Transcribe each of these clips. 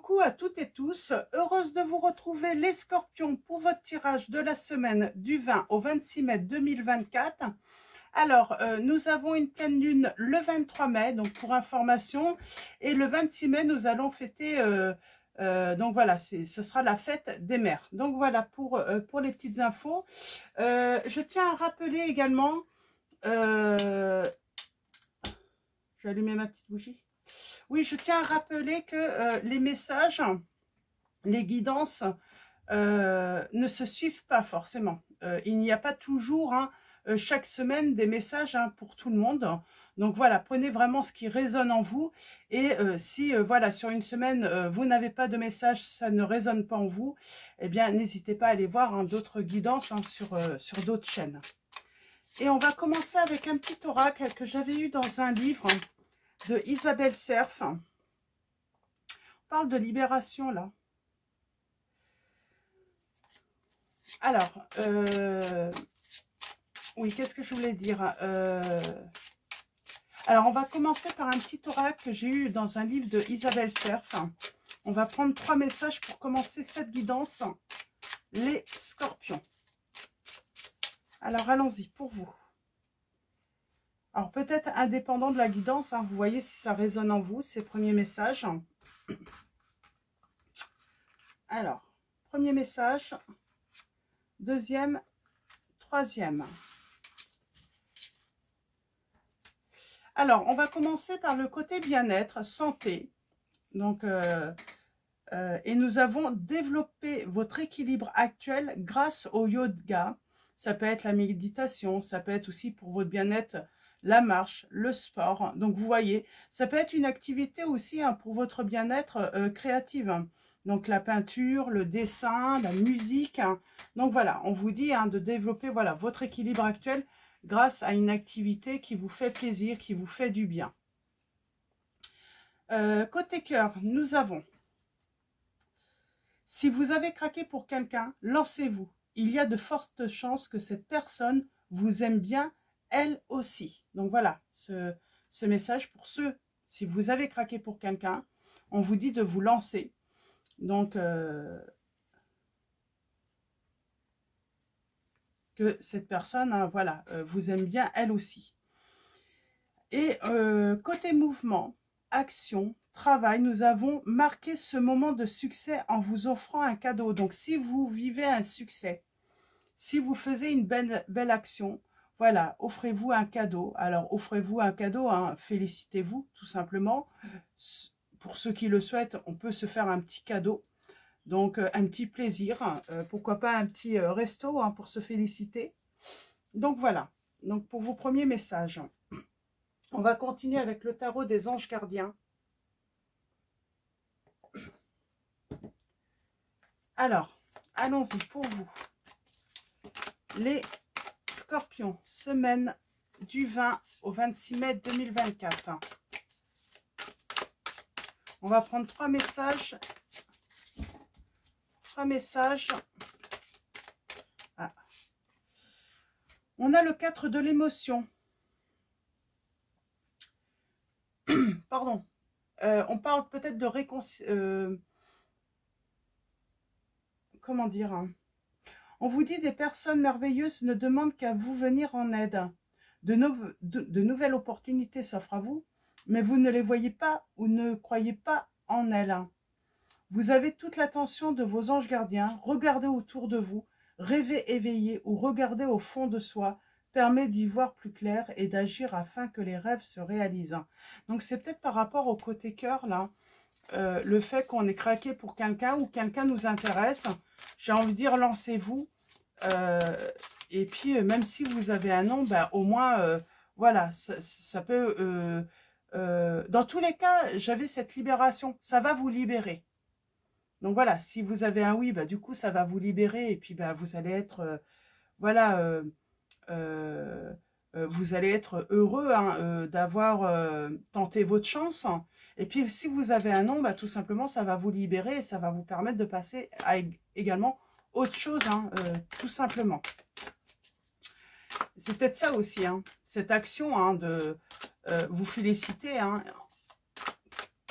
Coucou à toutes et tous, heureuse de vous retrouver les scorpions pour votre tirage de la semaine du 20 au 26 mai 2024. Alors, nous avons une pleine lune le 23 mai, donc pour information, et le 26 mai, nous allons fêter, donc voilà, ce sera la fête des mères. Donc voilà pour les petites infos. Je tiens à rappeler également, je vais allumer ma petite bougie. Oui, je tiens à rappeler que les messages, les guidances ne se suivent pas forcément. Il n'y a pas toujours chaque semaine des messages pour tout le monde. Donc voilà, prenez vraiment ce qui résonne en vous. Et si voilà, sur une semaine, vous n'avez pas de message, ça ne résonne pas en vous, eh bien n'hésitez pas à aller voir d'autres guidances sur d'autres chaînes. Et on va commencer avec un petit oracle que j'avais eu dans un livre de Isabelle Cerf. On parle de libération là. Alors, oui, qu'est-ce que je voulais dire? Alors, on va commencer par un petit oracle que j'ai eu dans un livre de Isabelle Cerf. On va prendre 3 messages pour commencer cette guidance. Les scorpions. Alors, allons-y pour vous. Alors, peut-être indépendant de la guidance, vous voyez si ça résonne en vous, ces premiers messages. Alors, premier message, deuxième, troisième. Alors, on va commencer par le côté bien-être, santé. Donc, et nous avons développé votre équilibre actuel grâce au yoga. Ça peut être la méditation, ça peut être aussi pour votre bien-être, la marche, le sport. Donc, vous voyez, ça peut être une activité aussi pour votre bien-être créative. Donc, la peinture, le dessin, la musique. Donc, voilà, on vous dit de développer voilà, votre équilibre actuel grâce à une activité qui vous fait plaisir, qui vous fait du bien. Côté cœur, nous avons, si vous avez craqué pour quelqu'un, lancez-vous. Il y a de fortes chances que cette personne vous aime bien, elle aussi. Donc voilà, ce message pour ceux, si vous avez craqué pour quelqu'un, on vous dit de vous lancer. Donc, que cette personne, voilà, vous aime bien, elle aussi. Et côté mouvement, action, travail, nous avons marqué ce moment de succès en vous offrant un cadeau. Donc, si vous vivez un succès, si vous faisiez une belle action, voilà, offrez-vous un cadeau. Alors, offrez-vous un cadeau, félicitez-vous, tout simplement. Pour ceux qui le souhaitent, on peut se faire un petit cadeau. Donc, un petit plaisir. Pourquoi pas un petit resto pour se féliciter. Donc, voilà. Donc, pour vos premiers messages. On va continuer avec le tarot des anges gardiens. Alors, allons-y pour vous. Les scorpions, semaine du 20 au 26 mai 2024. On va prendre 3 messages. 3 messages. Ah. On a le 4 de l'émotion. Pardon. On parle peut-être de réconciliation. Comment dire, on vous dit des personnes merveilleuses ne demandent qu'à vous venir en aide. De nouvelles opportunités s'offrent à vous, mais vous ne les voyez pas ou ne croyez pas en elles. Vous avez toute l'attention de vos anges gardiens. Regardez autour de vous, rêvez éveillé ou regardez au fond de soi permet d'y voir plus clair et d'agir afin que les rêves se réalisent. Donc c'est peut-être par rapport au côté cœur là. Le fait qu'on ait craqué pour quelqu'un ou quelqu'un nous intéresse, j'ai envie de dire lancez-vous. Et puis même si vous avez un nom, au moins voilà, ça peut. Dans tous les cas, j'avais cette libération, ça va vous libérer. Donc voilà, si vous avez un oui, du coup ça va vous libérer et puis vous allez être voilà. Vous allez être heureux d'avoir tenté votre chance. Et puis, si vous avez un non, tout simplement, ça va vous libérer et ça va vous permettre de passer à également autre chose, tout simplement. C'est peut-être ça aussi, cette action de vous féliciter,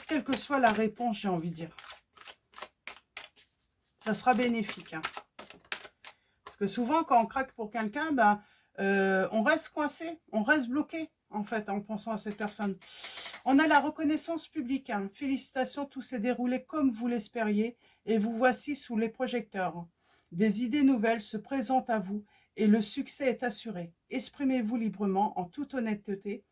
quelle que soit la réponse, j'ai envie de dire. Ça sera bénéfique. Hein. Parce que souvent, quand on craque pour quelqu'un, ben, on reste coincé, on reste bloqué, en fait, en pensant à cette personne. On a la reconnaissance publique. Hein. Félicitations, tout s'est déroulé comme vous l'espériez et vous voici sous les projecteurs. Des idées nouvelles se présentent à vous et le succès est assuré. Exprimez-vous librement, en toute honnêteté.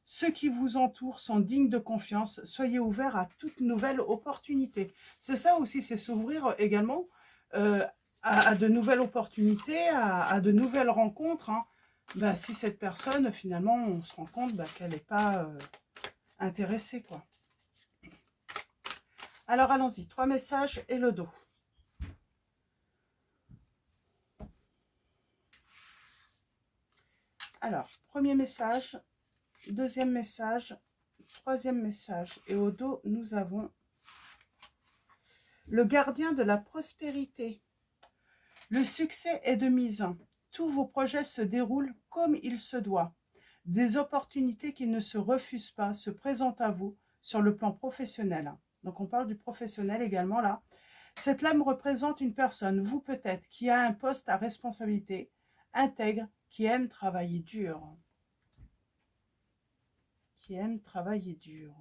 Ceux qui vous entourent sont dignes de confiance. Soyez ouverts à toute nouvelle opportunité. C'est ça aussi, c'est s'ouvrir également à de nouvelles opportunités, à de nouvelles rencontres. Hein. Ben, si cette personne, finalement, on se rend compte qu'elle n'est pas intéressée, quoi. Alors, allons-y. 3 messages et le dos. Alors, premier message, deuxième message, troisième message. Et au dos, nous avons le gardien de la prospérité. Le succès est de mise. Tous vos projets se déroulent comme il se doit. Des opportunités qui ne se refusent pas se présentent à vous sur le plan professionnel. Donc, on parle du professionnel également là. Cette lame représente une personne, vous peut-être, qui a un poste à responsabilité, intègre, qui aime travailler dur. Qui aime travailler dur.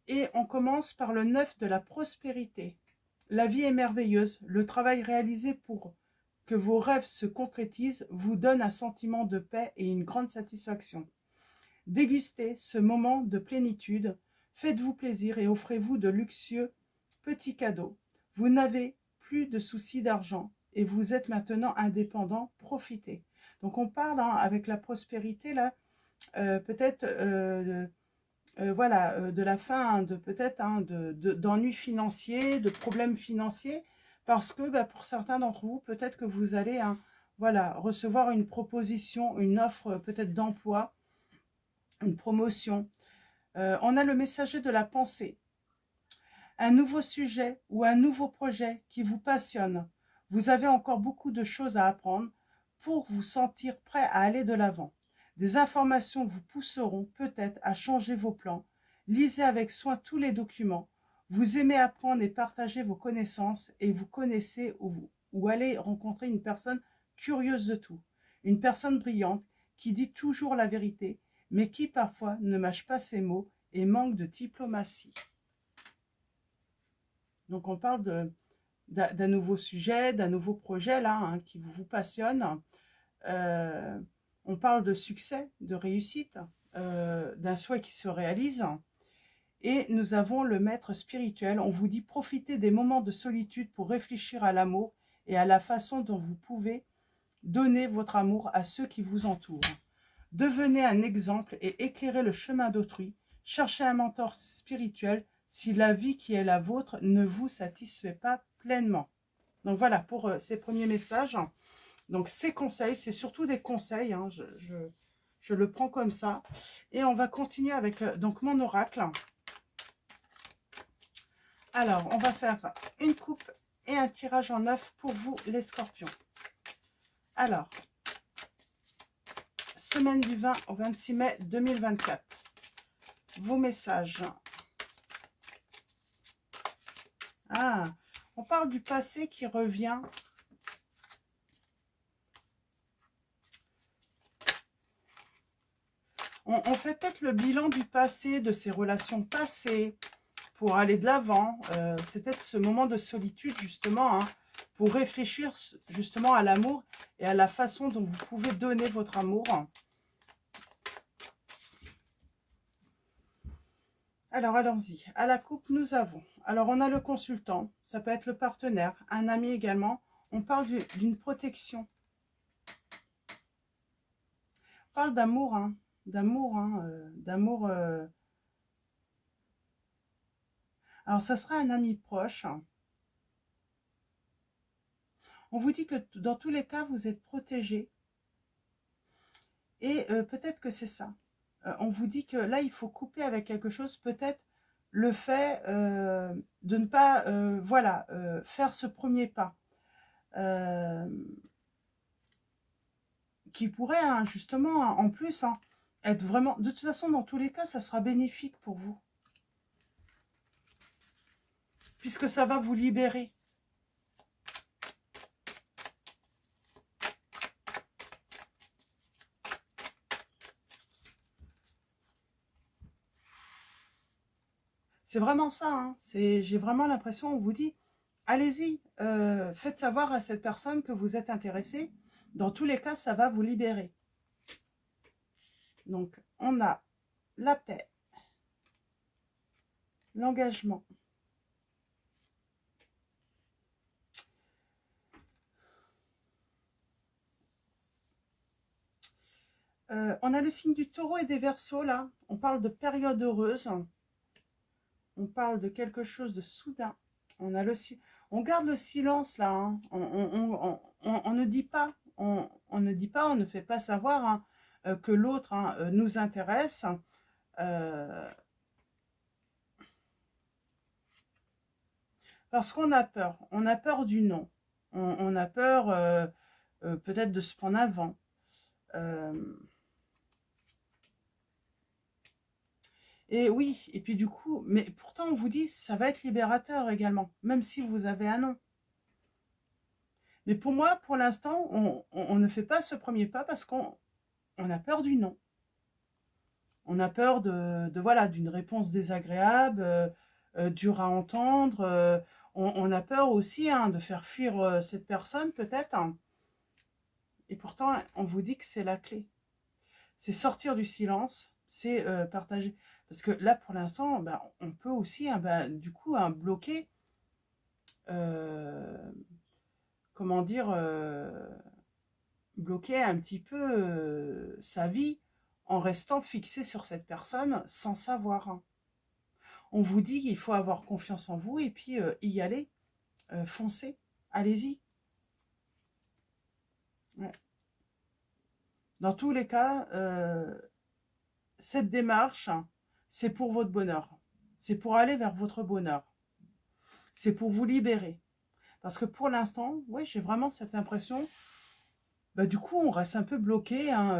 Et on commence par le 9 de la prospérité. La vie est merveilleuse. Le travail réalisé pour que vos rêves se concrétisent vous donne un sentiment de paix et une grande satisfaction. Dégustez ce moment de plénitude. Faites-vous plaisir et offrez-vous de luxueux petits cadeaux. Vous n'avez plus de soucis d'argent et vous êtes maintenant indépendant. Profitez. Donc on parle avec la prospérité là, peut-être voilà, de la fin de peut-être d'ennuis financiers, de problèmes financiers, parce que pour certains d'entre vous, peut-être que vous allez voilà, recevoir une proposition, une offre peut-être d'emploi, une promotion. On a le messager de la pensée. Un nouveau sujet ou un nouveau projet qui vous passionne. Vous avez encore beaucoup de choses à apprendre pour vous sentir prêt à aller de l'avant. Des informations vous pousseront peut-être à changer vos plans. Lisez avec soin tous les documents. Vous aimez apprendre et partager vos connaissances et vous connaissez ou allez rencontrer une personne curieuse de tout. Une personne brillante qui dit toujours la vérité, mais qui parfois ne mâche pas ses mots et manque de diplomatie. Donc on parle d'un nouveau sujet, d'un nouveau projet là, qui vous passionne. On parle de succès, de réussite, d'un souhait qui se réalise. Et nous avons le maître spirituel. On vous dit profitez des moments de solitude pour réfléchir à l'amour et à la façon dont vous pouvez donner votre amour à ceux qui vous entourent. Devenez un exemple et éclairez le chemin d'autrui. Cherchez un mentor spirituel si la vie qui est la vôtre ne vous satisfait pas pleinement. Donc voilà pour ces premiers messages. Donc ces conseils, c'est surtout des conseils, je le prends comme ça. Et on va continuer avec donc mon oracle. Alors, on va faire une coupe et un tirage en 9 pour vous les scorpions. Alors, semaine du 20 au 26 mai 2024. Vos messages. Ah, on parle du passé qui revient. On fait peut-être le bilan du passé, de ses relations passées, pour aller de l'avant. C'est peut-être ce moment de solitude, justement, pour réfléchir justement à l'amour et à la façon dont vous pouvez donner votre amour. Alors, allons-y. À la coupe, nous avons... Alors, on a le consultant, ça peut être le partenaire, un ami également. On parle d'une protection. On parle d'amour, d'amour. Alors, ça sera un ami proche. On vous dit que dans tous les cas, vous êtes protégé. Et peut-être que c'est ça. On vous dit que là, il faut couper avec quelque chose. Peut-être le fait de ne pas voilà, faire ce premier pas. Qui pourrait, justement, en plus, être vraiment... De toute façon, dans tous les cas, ça sera bénéfique pour vous. puisque ça va vous libérer. C'est vraiment ça, hein. J'ai vraiment l'impression, on vous dit, allez-y, faites savoir à cette personne que vous êtes intéressé. Dans tous les cas, ça va vous libérer. Donc, on a la paix, l'engagement. On a le signe du taureau et des Verseaux, là. On parle de période heureuse. On parle de quelque chose de soudain. On garde le silence, là. Hein. On ne dit pas. On ne dit pas, on ne fait pas savoir hein, que l'autre hein, nous intéresse. Parce qu'on a peur. On a peur du non. On a peur peut-être de se prendre un vent. Et oui, et puis du coup, mais pourtant on vous dit, ça va être libérateur également, même si vous avez un non. Mais pour moi, pour l'instant, on ne fait pas ce premier pas parce qu'on a peur du non. On a peur voilà, d'une réponse désagréable, dure à entendre. On a peur aussi hein, de faire fuir cette personne peut-être. Hein. Et pourtant, on vous dit que c'est la clé. C'est sortir du silence, c'est partager. Parce que là, pour l'instant, ben, on peut aussi, hein, ben, du coup, hein, bloquer, comment dire, bloquer un petit peu sa vie en restant fixé sur cette personne sans savoir. Hein. On vous dit qu'il faut avoir confiance en vous et puis y aller, foncez, allez-y. Ouais. Dans tous les cas, cette démarche, hein, c'est pour votre bonheur. C'est pour aller vers votre bonheur. C'est pour vous libérer. Parce que pour l'instant, oui, j'ai vraiment cette impression, bah, du coup, on reste un peu bloqué, hein,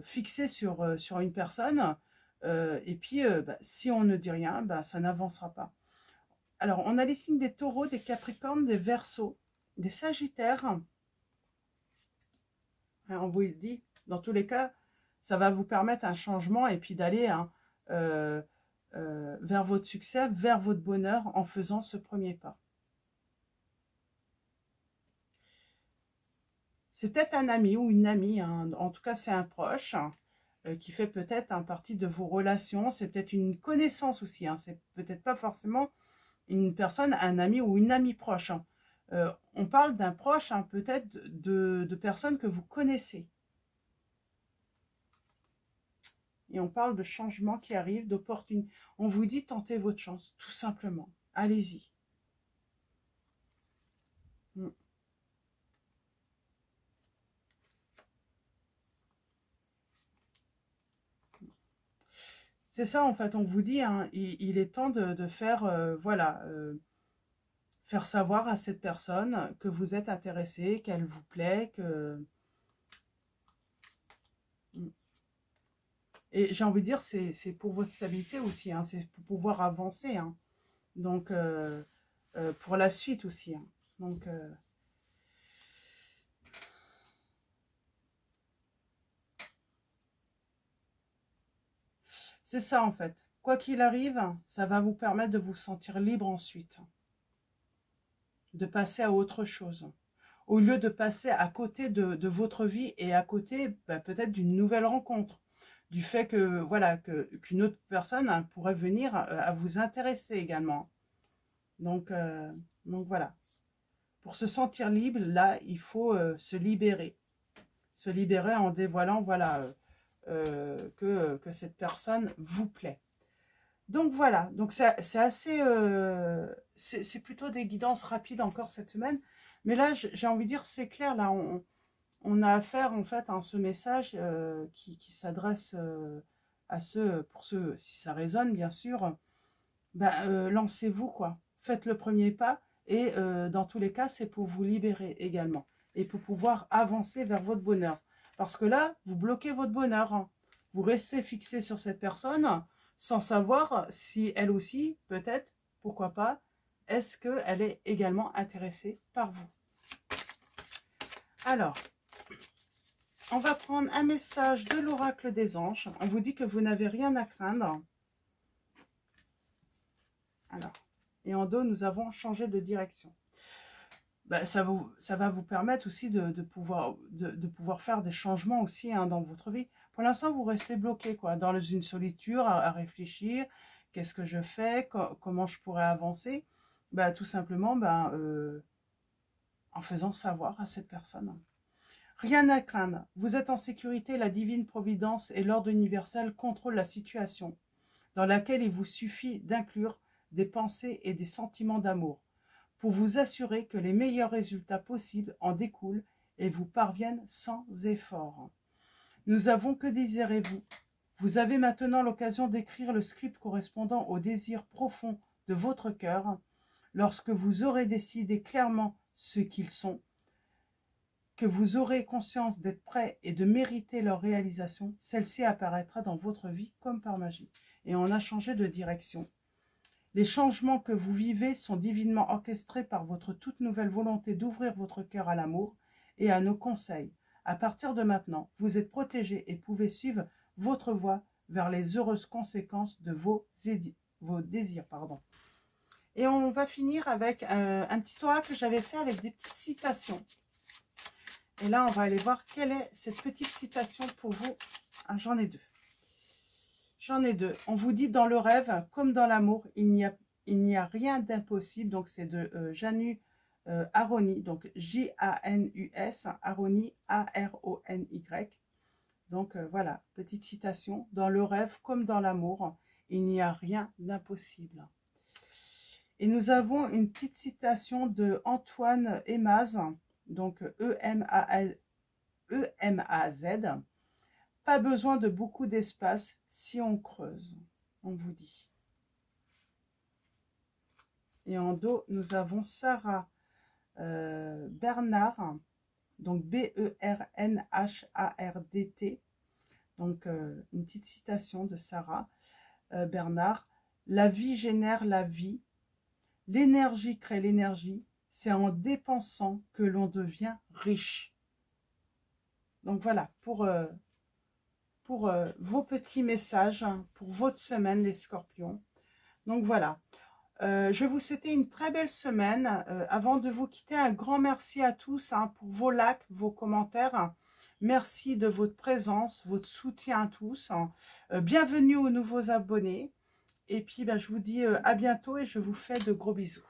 fixé sur une personne. Et puis, bah, si on ne dit rien, bah, ça n'avancera pas. Alors, on a les signes des taureaux, des capricornes, des verseaux, des sagittaires. Hein, on vous le dit, dans tous les cas, ça va vous permettre un changement et puis d'aller hein, vers votre succès, vers votre bonheur en faisant ce premier pas. C'est peut-être un ami ou une amie, hein. En tout cas c'est un proche hein, qui fait peut-être un partie de vos relations, c'est peut-être une connaissance aussi, hein. C'est peut-être pas forcément une personne, un ami ou une amie proche. Hein. On parle d'un proche, hein, peut-être de personnes que vous connaissez. Et on parle de changements qui arrivent, d'opportunités. On vous dit tentez votre chance, tout simplement. Allez-y. C'est ça, en fait, on vous dit, hein, il est temps de faire, voilà, faire savoir à cette personne que vous êtes intéressé, qu'elle vous plaît, que... Et j'ai envie de dire, c'est pour votre stabilité aussi, hein, c'est pour pouvoir avancer, hein. Donc, pour la suite aussi. Hein. Donc, c'est ça en fait. Quoi qu'il arrive, ça va vous permettre de vous sentir libre ensuite. De passer à autre chose. Au lieu de passer à côté de votre vie et à côté bah, peut-être d'une nouvelle rencontre. Du fait que voilà qu'une autre personne hein, pourrait venir à vous intéresser également. Donc voilà. Pour se sentir libre, là, il faut se libérer. Se libérer en dévoilant, voilà, que cette personne vous plaît. Donc voilà, donc c'est assez, c'est plutôt des guidances rapides encore cette semaine. Mais là, j'ai envie de dire, c'est clair, là, on a affaire en fait à ce message qui s'adresse à ceux, pour ceux, si ça résonne bien sûr, ben, lancez-vous quoi. Faites le premier pas et dans tous les cas, c'est pour vous libérer également et pour pouvoir avancer vers votre bonheur. Parce que là, vous bloquez votre bonheur. Hein. Vous restez fixé sur cette personne sans savoir si elle aussi, peut-être, pourquoi pas, est-ce qu'elle est également intéressée par vous? Alors, on va prendre un message de l'oracle des anges. On vous dit que vous n'avez rien à craindre. Alors, et en dos, nous avons changé de direction. Ben, ça va vous permettre aussi de pouvoir faire des changements aussi hein, dans votre vie. Pour l'instant, vous restez bloqué quoi, dans une solitude à réfléchir. Qu'est-ce que je fais? Comment je pourrais avancer? Ben, tout simplement en faisant savoir à cette personne. Rien à craindre. Vous êtes en sécurité. La divine providence et l'ordre universel contrôlent la situation dans laquelle il vous suffit d'inclure des pensées et des sentiments d'amour pour vous assurer que les meilleurs résultats possibles en découlent et vous parviennent sans effort. Nous avons que désirez-vous? Vous avez maintenant l'occasion d'écrire le script correspondant aux désirs profonds de votre cœur. Lorsque vous aurez décidé clairement ce qu'ils sont, que vous aurez conscience d'être prêt et de mériter leur réalisation, celle-ci apparaîtra dans votre vie comme par magie. Et on a changé de direction. Les changements que vous vivez sont divinement orchestrés par votre toute nouvelle volonté d'ouvrir votre cœur à l'amour et à nos conseils. À partir de maintenant, vous êtes protégé et pouvez suivre votre voie vers les heureuses conséquences de vos désirs. Et on va finir avec un petit oracle que j'avais fait avec des petites citations. Et là, on va aller voir quelle est cette petite citation pour vous. Ah, j'en ai deux. J'en ai deux. On vous dit dans le rêve, comme dans l'amour, il n'y a rien d'impossible. Donc, c'est de Janu Aroni. Donc, J-A-N-U-S, Aroni, A-R-O-N-Y. Donc, voilà, petite citation. Dans le rêve, comme dans l'amour, il n'y a rien d'impossible. Et nous avons une petite citation de Antoine Emaz. Donc, E-M-A-Z. Pas besoin de beaucoup d'espace si on creuse, on vous dit. Et en dos, nous avons Sarah Bernhardt, donc B-E-R-N-H-A-R-D-T. Donc, une petite citation de Sarah Bernhardt. La vie génère la vie. L'énergie crée l'énergie. C'est en dépensant que l'on devient riche. Donc voilà, pour vos petits messages, pour votre semaine, les scorpions. Donc voilà, je vais vous souhaiter une très belle semaine. Avant de vous quitter, un grand merci à tous pour vos likes, vos commentaires. Merci de votre présence, votre soutien à tous. Bienvenue aux nouveaux abonnés. Et puis, je vous dis à bientôt et je vous fais de gros bisous.